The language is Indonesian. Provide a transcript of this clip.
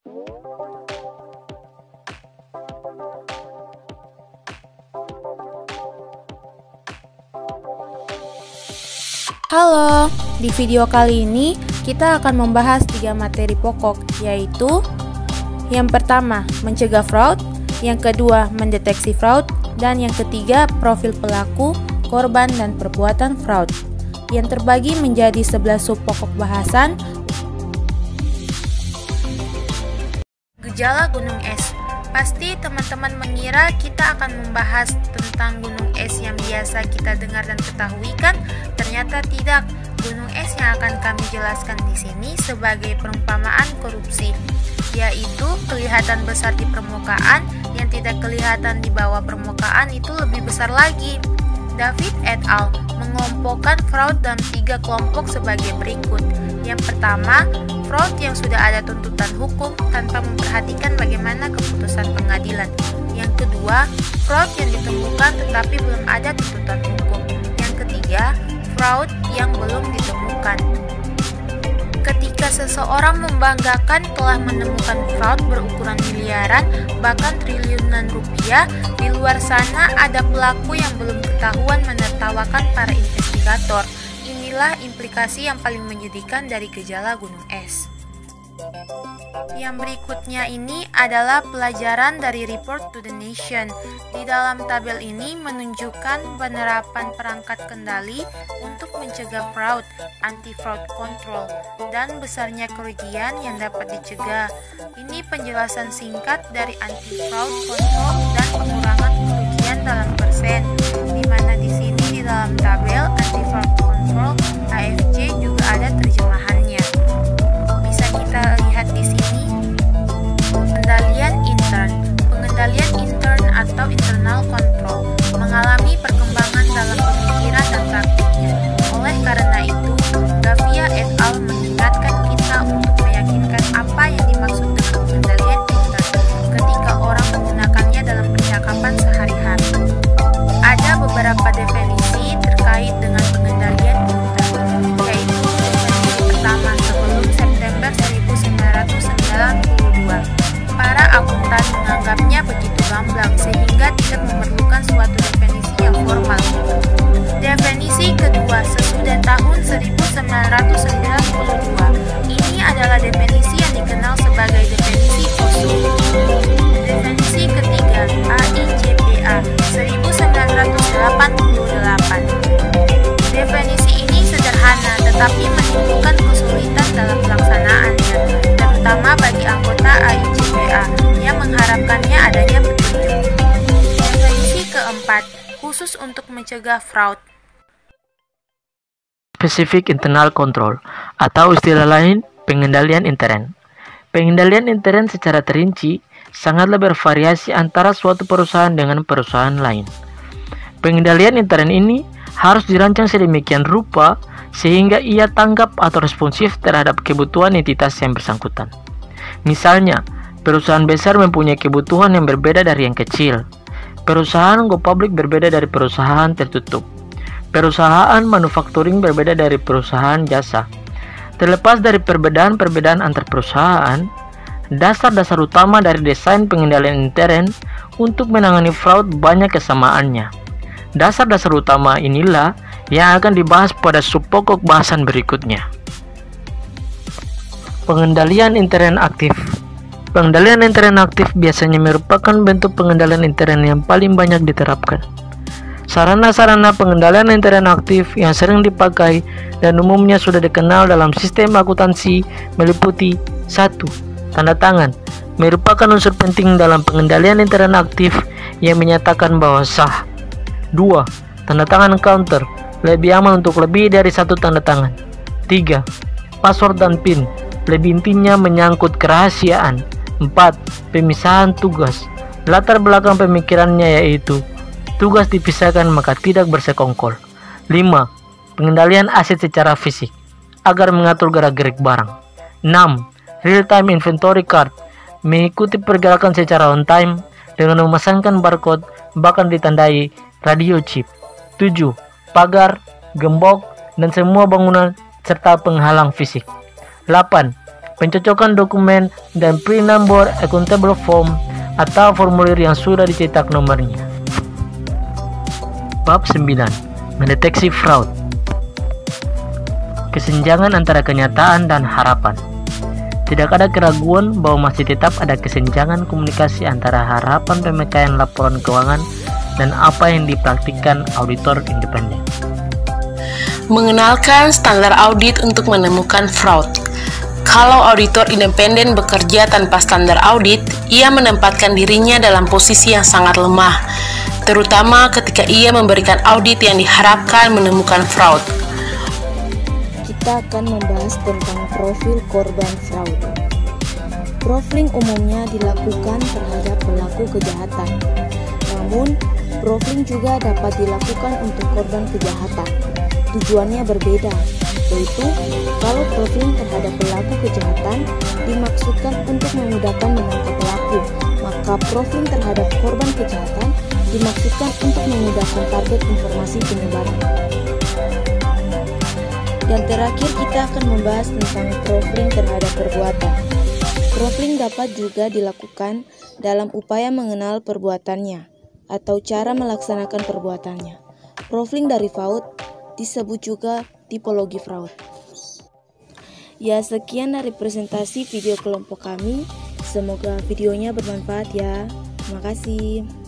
Halo, di video kali ini kita akan membahas 3 materi pokok, yaitu yang pertama, mencegah fraud, yang kedua, mendeteksi fraud, dan yang ketiga, profil pelaku, korban, dan perbuatan fraud, yang terbagi menjadi 11 sub pokok bahasan. Gejala gunung es. Pasti teman-teman mengira kita akan membahas tentang gunung es yang biasa kita dengar dan ketahui kan? Ternyata tidak. Gunung es yang akan kami jelaskan di sini sebagai perumpamaan korupsi, yaitu kelihatan besar di permukaan, yang tidak kelihatan di bawah permukaan itu lebih besar lagi. David et al. Mengelompokkan fraud dalam 3 kelompok sebagai berikut. Yang pertama, fraud yang sudah ada tuntutan hukum tanpa memperhatikan bagaimana keputusan pengadilan. Yang kedua, fraud yang ditemukan tetapi belum ada tuntutan hukum. Yang ketiga, fraud yang belum ditemukan. Ketika seseorang membanggakan telah menemukan fraud berukuran miliaran, bahkan triliunan rupiah, di luar sana ada pelaku yang belum ketahuan menertawakan para investigator. Inilah implikasi yang paling menyedihkan dari gejala gunung es. Yang berikutnya ini adalah pelajaran dari Report to the Nation. Di dalam tabel ini menunjukkan penerapan perangkat kendali untuk mencegah fraud, anti-fraud control, dan besarnya kerugian yang dapat dicegah. Ini penjelasan singkat dari anti-fraud control dan pengurangan kerugian dalam persen, di mana di sini di dalam tabel anti-fraud control AFC juga ada terjemahannya. Bisa kita lihat di sini. Pengendalian intern atau internal control mengalami perkembangan dalam pemikiran dan praktiknya. Oleh karena itu, Gavia et al. Mengingatkan kita untuk meyakinkan apa yang dimaksud dengan pengendalian intern ketika orang menggunakannya dalam percakapan sehari-hari. Ada beberapa definisi terkait dengan pengendalian intern, yaitu definisi pertama sebelum September 1992. Para akuntan menganggapnya begitu gamblang sehingga tidak memerlukan suatu definisi yang formal. Definisi kedua sesudah tahun 1992. Ini adalah definisi yang dikenal sebagai definisi kosong. Definisi ketiga AIJPA 1988. Definisi ini sederhana tetapi menimbulkan kesulitan dalam pelaksanaannya, terutama bagi anggota AIJPA yang mengharapkannya adanya petunjuk. Definisi keempat, khusus untuk mencegah fraud. Specific Internal Control, atau istilah lain, pengendalian intern. Pengendalian intern secara terinci sangatlah bervariasi antara suatu perusahaan dengan perusahaan lain. Pengendalian intern ini harus dirancang sedemikian rupa sehingga ia tanggap atau responsif terhadap kebutuhan entitas yang bersangkutan. Misalnya, perusahaan besar mempunyai kebutuhan yang berbeda dari yang kecil. Perusahaan go public berbeda dari perusahaan tertutup. Perusahaan manufacturing berbeda dari perusahaan jasa. Terlepas dari perbedaan-perbedaan antar perusahaan, dasar-dasar utama dari desain pengendalian intern untuk menangani fraud banyak kesamaannya. Dasar-dasar utama inilah yang akan dibahas pada subpokok bahasan berikutnya. Pengendalian intern aktif. Pengendalian intern aktif biasanya merupakan bentuk pengendalian intern yang paling banyak diterapkan. Sarana-sarana pengendalian intern aktif yang sering dipakai dan umumnya sudah dikenal dalam sistem akuntansi meliputi 1. Tanda tangan merupakan unsur penting dalam pengendalian intern aktif yang menyatakan bahwa sah. 2. Tanda tangan counter lebih aman untuk lebih dari 1 tanda tangan. 3. Password dan PIN lebih intinya menyangkut kerahasiaan. 4. Pemisahan tugas. Latar belakang pemikirannya yaitu tugas dipisahkan maka tidak bersekongkol. 5. Pengendalian aset secara fisik agar mengatur gerak-gerik barang. 6. Real-time inventory card mengikuti pergerakan secara on-time dengan memasangkan barcode bahkan ditandai radio chip. 7. Pagar, gembok, dan semua bangunan serta penghalang fisik. 8. pencocokan dokumen, dan pre-number accountable form atau formulir yang sudah dicetak nomornya. Bab 9. Mendeteksi fraud. Kesenjangan antara kenyataan dan harapan. Tidak ada keraguan bahwa masih tetap ada kesenjangan komunikasi antara harapan pemakaian laporan keuangan dan apa yang dipraktikkan auditor independen. Mengenalkan standar audit untuk menemukan fraud. Kalau auditor independen bekerja tanpa standar audit, ia menempatkan dirinya dalam posisi yang sangat lemah, terutama ketika ia memberikan audit yang diharapkan menemukan fraud. Kita akan membahas tentang profil korban fraud. Profiling umumnya dilakukan terhadap pelaku kejahatan. Namun, profiling juga dapat dilakukan untuk korban kejahatan. Tujuannya berbeda, yaitu kalau profiling terhadap pelaku kejahatan dimaksudkan untuk memudahkan menangkap pelaku, maka profiling terhadap korban kejahatan dimaksudkan untuk memudahkan target informasi penyebaran. Dan terakhir kita akan membahas tentang profiling terhadap perbuatan. Profiling dapat juga dilakukan dalam upaya mengenal perbuatannya atau cara melaksanakan perbuatannya. Profiling dari fraud disebut juga tipologi fraud. Ya, sekian dari presentasi video kelompok kami. Semoga videonya bermanfaat ya. Terima kasih.